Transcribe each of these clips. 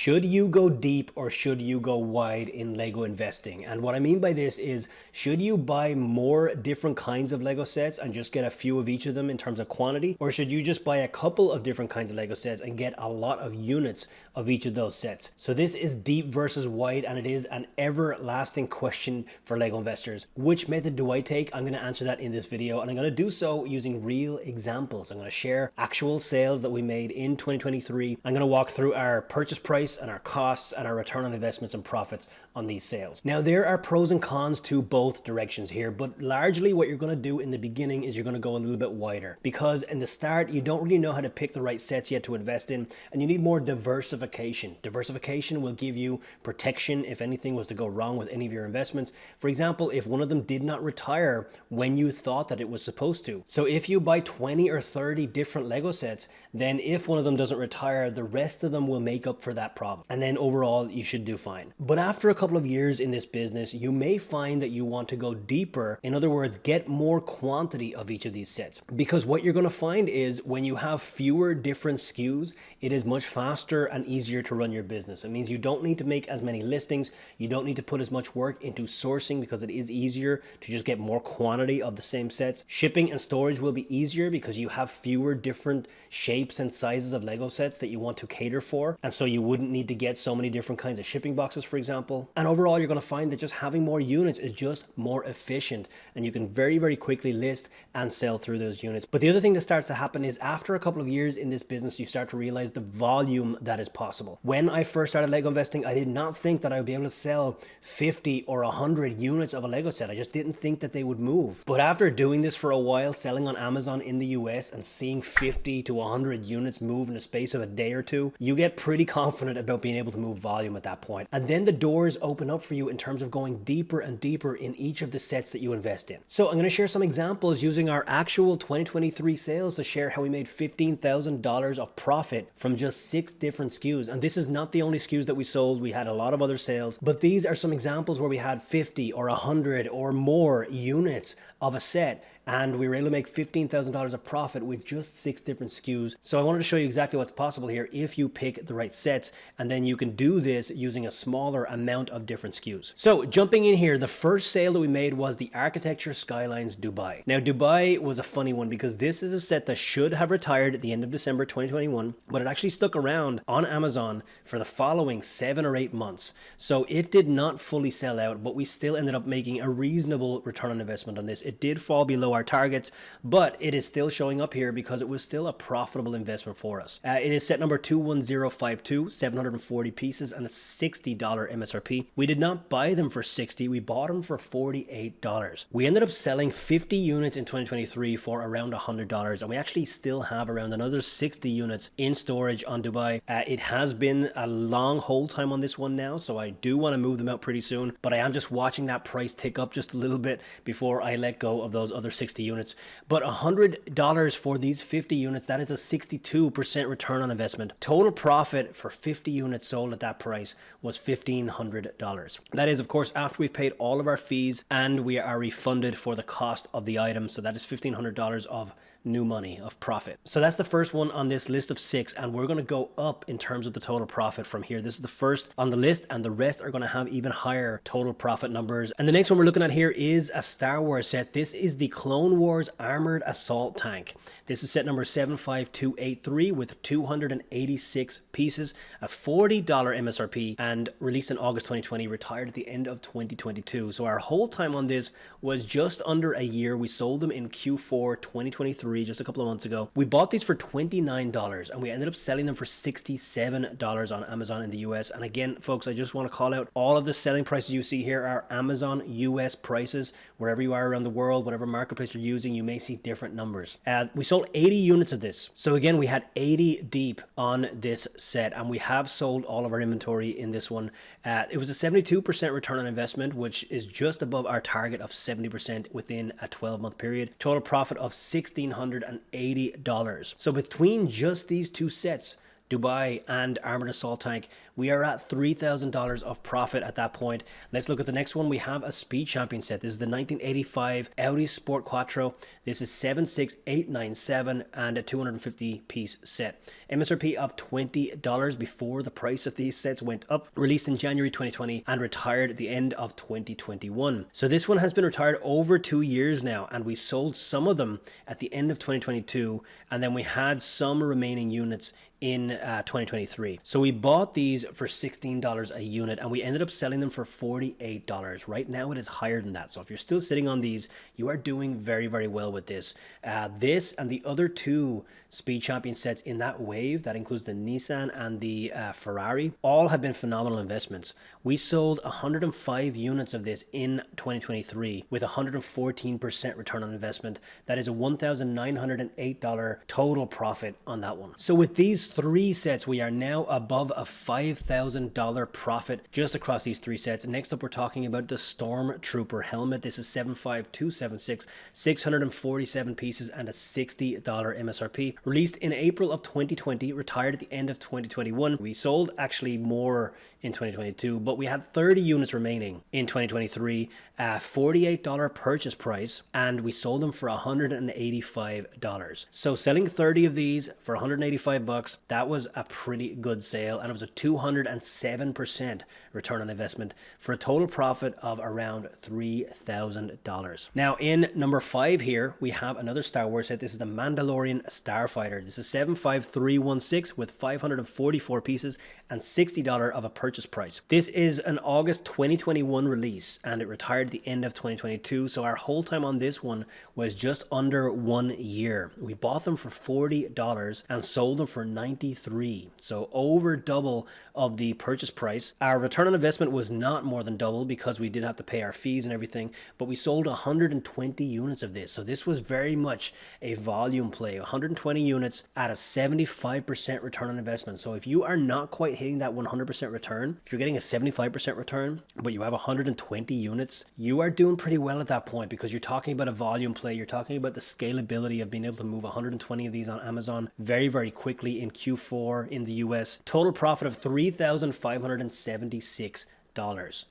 Should you go deep or should you go wide in Lego investing? And what I mean by this is, should you buy more different kinds of Lego sets and just get a few of each of them in terms of quantity? Or should you just buy a couple of different kinds of Lego sets and get a lot of units of each of those sets? So this is deep versus wide, and it is an everlasting question for Lego investors. Which method do I take? I'm going to answer that in this video, and I'm going to do so using real examples. I'm going to share actual sales that we made in 2023. I'm going to walk through our purchase price and our costs and our return on investments and profits on these sales. Now, there are pros and cons to both directions here, but largely what you're going to do in the beginning is you're going to go a little bit wider, because in the start you don't really know how to pick the right sets yet to invest in, and you need more diversification. Diversification will give you protection if anything was to go wrong with any of your investments. For example, if one of them did not retire when you thought that it was supposed to. So if you buy 20 or 30 different Lego sets, then if one of them doesn't retire, the rest of them will make up for that problem. And then overall, you should do fine. But after a couple of years in this business, you may find that you want to go deeper. In other words, get more quantity of each of these sets. Because what you're going to find is when you have fewer different SKUs, it is much faster and easier to run your business. It means you don't need to make as many listings. You don't need to put as much work into sourcing, because it is easier to just get more quantity of the same sets. Shipping and storage will be easier because you have fewer different shapes and sizes of Lego sets that you want to cater for. And so you wouldn't need to get so many different kinds of shipping boxes, for example. And overall, you're going to find that just having more units is just more efficient, and you can very, very quickly list and sell through those units. But the other thing that starts to happen is after a couple of years in this business, you start to realize the volume that is possible. When I first started Lego investing, I did not think that I would be able to sell 50 or 100 units of a Lego set. I just didn't think that they would move. But after doing this for a while, selling on Amazon in the US and seeing 50 to 100 units move in the space of a day or two, you get pretty confident about being able to move volume at that point. And then the doors open up for you in terms of going deeper and deeper in each of the sets that you invest in. So I'm going to share some examples using our actual 2023 sales to share how we made $15,000 of profit from just 6 different SKUs. And this is not the only SKUs that we sold. We had a lot of other sales, but these are some examples where we had 50 or 100 or more units of a set, and we were able to make $15,000 of profit with just 6 different SKUs. So I wanted to show you exactly what's possible here if you pick the right sets, and then you can do this using a smaller amount of different SKUs. So jumping in here, the first sale that we made was the Architecture Skylines Dubai. Now, Dubai was a funny one because this is a set that should have retired at the end of December 2021, but it actually stuck around on Amazon for the following 7 or 8 months. So it did not fully sell out, but we still ended up making a reasonable return on investment on this. It did fall below our targets, but it is still showing up here because it was still a profitable investment for us. It is set number 21052, 740 pieces and a $60 MSRP. We did not buy them for $60, we bought them for $48. We ended up selling 50 units in 2023 for around $100, and we actually still have around another 60 units in storage on Dubai. It has been a long hold time on this one now, so I do want to move them out pretty soon, but I am just watching that price tick up just a little bit before I let go of those other 60 units. But $100 for these 50 units, that is a 62% return on investment. Total profit for 50 units sold at that price was $1,500. That is, of course, after we've paid all of our fees and we are refunded for the cost of the item. So that is $1,500 of new money, of profit. So that's the first one on this list of 6, and we're going to go up in terms of the total profit from here. This is the first on the list, and the rest are going to have even higher total profit numbers. And the next one we're looking at here is a Star Wars set. This is the Clone Wars Armored Assault Tank. This is set number 75283 with 286 pieces, a $40 MSRP, and released in August 2020, retired at the end of 2022. So our hold time on this was just under a year. We sold them in Q4 2023, just a couple of months ago. We bought these for $29 and we ended up selling them for $67 on Amazon in the US. And again, folks, I just want to call out all of the selling prices you see here are Amazon US prices. Wherever you are around the world, whatever marketplace you're using, you may see different numbers. We sold 80 units of this. So again, we had 80 deep on this set, and we have sold all of our inventory in this one. It was a 72% return on investment, which is just above our target of 70% within a 12-month period. Total profit of $1,680. So between just these 2 sets, Dubai, and Armored Assault Tank. We are at $3,000 of profit at that point. Let's look at the next one. We have a Speed Champion set. This is the 1985 Audi Quattro. This is 76897 and a 250 piece set. MSRP of $20 before the price of these sets went up. Released in January 2020 and retired at the end of 2021. So this one has been retired over 2 years now, and we sold some of them at the end of 2022, and then we had some remaining units in 2023. So we bought these for $16 a unit, and we ended up selling them for $48. Right now it is higher than that. So if you're still sitting on these, you are doing very, very well with this. This and the other two Speed Champion sets in that wave, that includes the Nissan and the Ferrari, all have been phenomenal investments. We sold 105 units of this in 2023 with 114% return on investment. That is a $1,908 total profit on that one. So with these three sets, we are now above a $5,000 profit just across these three sets. Next up, we're talking about the Stormtrooper helmet. This is 75276, 647 pieces and a $60 MSRP. Released in April of 2020, retired at the end of 2021. We sold actually more in 2022, but we had 30 units remaining in 2023, $48 purchase price, and we sold them for $185. So selling 30 of these for 185 bucks, that was a pretty good sale, and it was a 207% return on investment for a total profit of around $3,000. Now in number 5 here, we have another Star Wars set. This is the Mandalorian Starfighter. This is 75316 with 544 pieces and $60 of a purchase price. This is an August 2021 release, and it retired at the end of 2022. So our hold time on this one was just under 1 year. We bought them for $40 and sold them for $93. So over double of the purchase price. Our return on investment was not more than double because we did have to pay our fees and everything, but we sold 120 units of this. So this was very much a volume play. 120 units at a 75% return on investment. So if you are not quite hitting that 100% return, if you're getting a 75% return, but you have 120 units, you are doing pretty well at that point, because you're talking about a volume play. You're talking about the scalability of being able to move 120 of these on Amazon very, very quickly in Q4 in the US. Total profit of $3,576.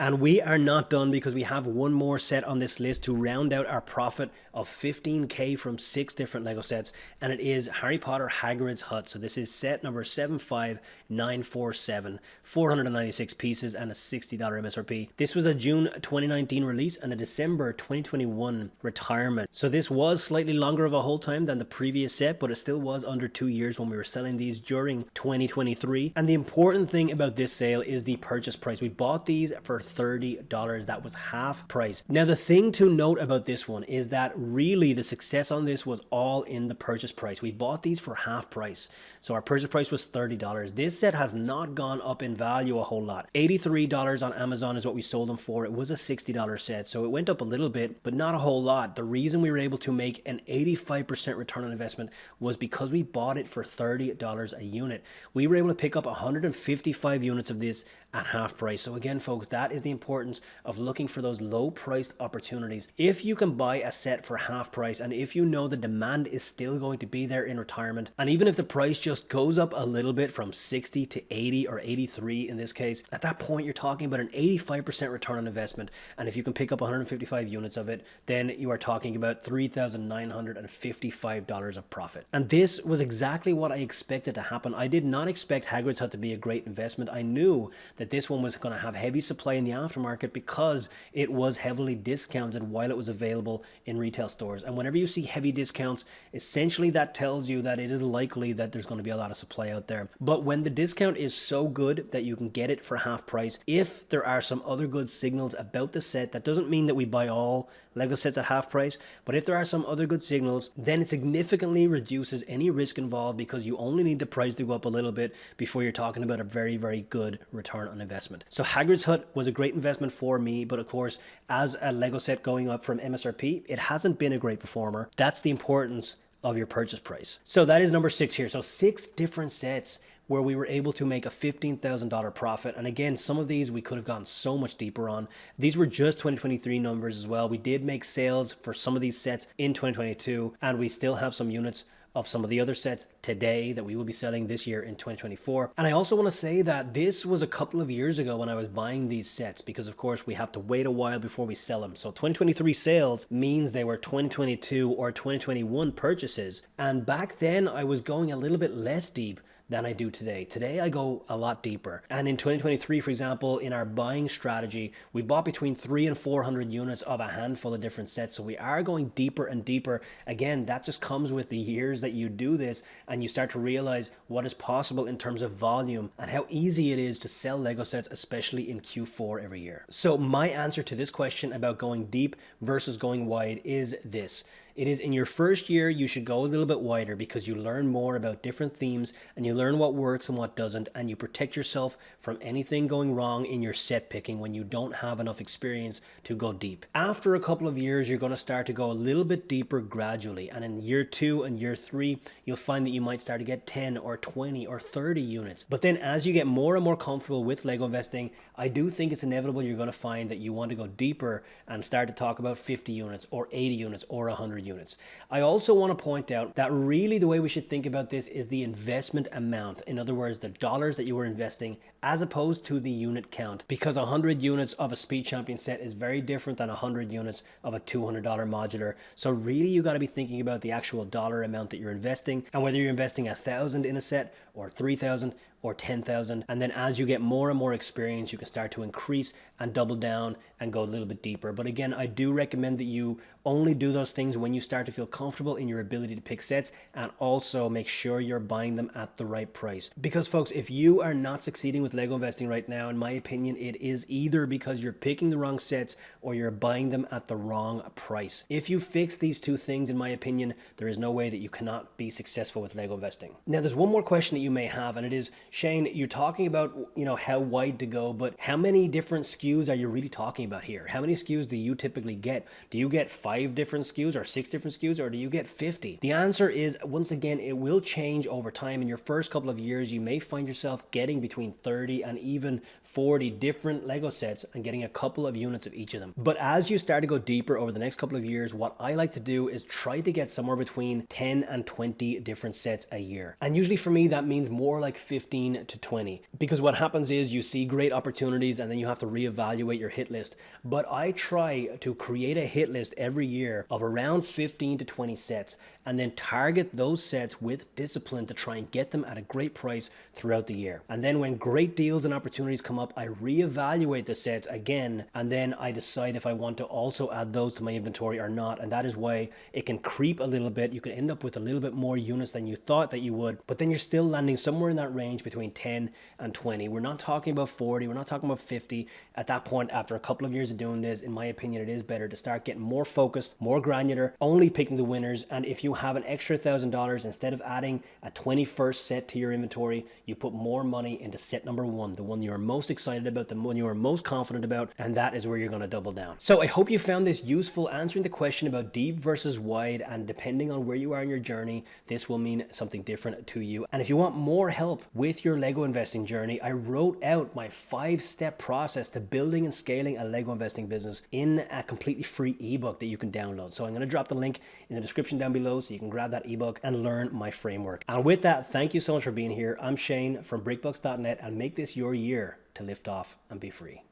And we are not done, because we have one more set on this list to round out our profit of $15K from 6 different Lego sets, and it is Harry Potter Hagrid's Hut. So this is set number 75947, 496 pieces and a $60 MSRP. This was a June 2019 release and a December 2021 retirement. So this was slightly longer of a hold time than the previous set, but it still was under 2 years when we were selling these during 2023. And the important thing about this sale is the purchase price. We bought these for $30. That was half price. Now the thing to note about this one is that really the success on this was all in the purchase price. We bought these for half price, so our purchase price was $30. This set has not gone up in value a whole lot. $83 on Amazon is what we sold them for. It was a $60 set, so it went up a little bit, but not a whole lot. The reason we were able to make an 85% return on investment was because we bought it for $30 a unit. We were able to pick up 155 units of this at half price. So again, folks, that is the importance of looking for those low priced opportunities. If you can buy a set for half price, and if you know the demand is still going to be there in retirement, and even if the price just goes up a little bit from 60 to 80 or 83 in this case, at that point you're talking about an 85% return on investment. And if you can pick up 155 units of it, then you are talking about $3,955 of profit. And this was exactly what I expected to happen. I did not expect Hagrid's Hut to be a great investment. I knew that this one was going to have heavy supply in the aftermarket because it was heavily discounted while it was available in retail stores. And whenever you see heavy discounts, essentially that tells you that it is likely that there's going to be a lot of supply out there. But when the discount is so good that you can get it for half price, if there are some other good signals about the set, that doesn't mean that we buy all Lego sets at half price, but if there are some other good signals, then it significantly reduces any risk involved, because you only need the price to go up a little bit before you're talking about a very, very good return on investment. So Hagrid's Hut was a great investment for me, but of course, as a Lego set going up from MSRP, it hasn't been a great performer. That's the importance of your purchase price. So that is number 6 here. So 6 different sets where we were able to make a $15,000 profit. And again, some of these we could have gone so much deeper on. These were just 2023 numbers as well. We did make sales for some of these sets in 2022, and we still have some units of some of the other sets today that we will be selling this year in 2024. And I also want to say that this was a couple of years ago when I was buying these sets, because of course we have to wait a while before we sell them. So 2023 sales means they were 2022 or 2021 purchases. And back then I was going a little bit less deep than I do today. Today I go a lot deeper. And in 2023, for example, in our buying strategy, we bought between 300 and 400 units of a handful of different sets. So we are going deeper and deeper. Again, that just comes with the years that you do this, and you start to realize what is possible in terms of volume and how easy it is to sell Lego sets, especially in Q4 every year. So my answer to this question about going deep versus going wide is this. It is in your first year, you should go a little bit wider because you learn more about different themes and you learn what works and what doesn't, and you protect yourself from anything going wrong in your set picking when you don't have enough experience to go deep. After a couple of years, you're going to start to go a little bit deeper gradually, and in year 2 and year 3, you'll find that you might start to get 10 or 20 or 30 units. But then as you get more and more comfortable with Lego investing, I do think it's inevitable you're going to find that you want to go deeper and start to talk about 50 units or 80 units or 100 units. I also want to point out that really the way we should think about this is the investment amount. In other words, the dollars that you were investing as opposed to the unit count, because 100 units of a Speed Champion set is very different than 100 units of a $200 modular. So really you got to be thinking about the actual dollar amount that you're investing, and whether you're investing 1,000 in a set or 3,000 or 10,000. And then as you get more and more experience, you can start to increase and double down and go a little bit deeper. But again, I do recommend that you only do those things when you start to feel comfortable in your ability to pick sets, and also make sure you're buying them at the right price. Because folks, if you are not succeeding with Lego investing right now, in my opinion, it is either because you're picking the wrong sets or you're buying them at the wrong price. If you fix these two things, in my opinion, there is no way that you cannot be successful with Lego investing. Now, there's one more question that you may have, and it is, Shane, you're talking about, how wide to go, but how many different SKUs are you really talking about here? How many SKUs do you typically get? Do you get 5 different SKUs or 6 different SKUs, or do you get 50? The answer is, once again, it will change over time. In your first couple of years, you may find yourself getting between 30 and even 40 different Lego sets and getting a couple of units of each of them. But as you start to go deeper over the next couple of years, what I like to do is try to get somewhere between 10 and 20 different sets a year. And usually for me, that means more like 15 to 20, because what happens is you see great opportunities and then you have to reevaluate your hit list. But I try to create a hit list every year of around 15 to 20 sets, and then target those sets with discipline to try and get them at a great price throughout the year. And then when great deals and opportunities come up, I reevaluate the sets again, and then I decide if I want to also add those to my inventory or not. And that is why it can creep a little bit. You can end up with a little bit more units than you thought that you would, but then you're still landing somewhere in that range between 10 and 20. We're not talking about 40, we're not talking about 50. At that point, after a couple of years of doing this, in my opinion, it is better to start getting more focused, more granular, only picking the winners. And if you have an extra $1,000, instead of adding a 21st set to your inventory, you put more money into set number 1, the one you are most excited about, the one you are most confident about, and that is where you're going to double down. So I hope you found this useful, answering the question about deep versus wide, and depending on where you are in your journey, this will mean something different to you. And if you want more help with your Lego investing journey, I wrote out my 5-step process to building and scaling a Lego investing business in a completely free ebook that you can download. So I'm going to drop the link in the description down below so you can grab that ebook and learn my framework. And with that, thank you so much for being here. I'm Shane from brickbucks.net, and make this your year to lift off and be free.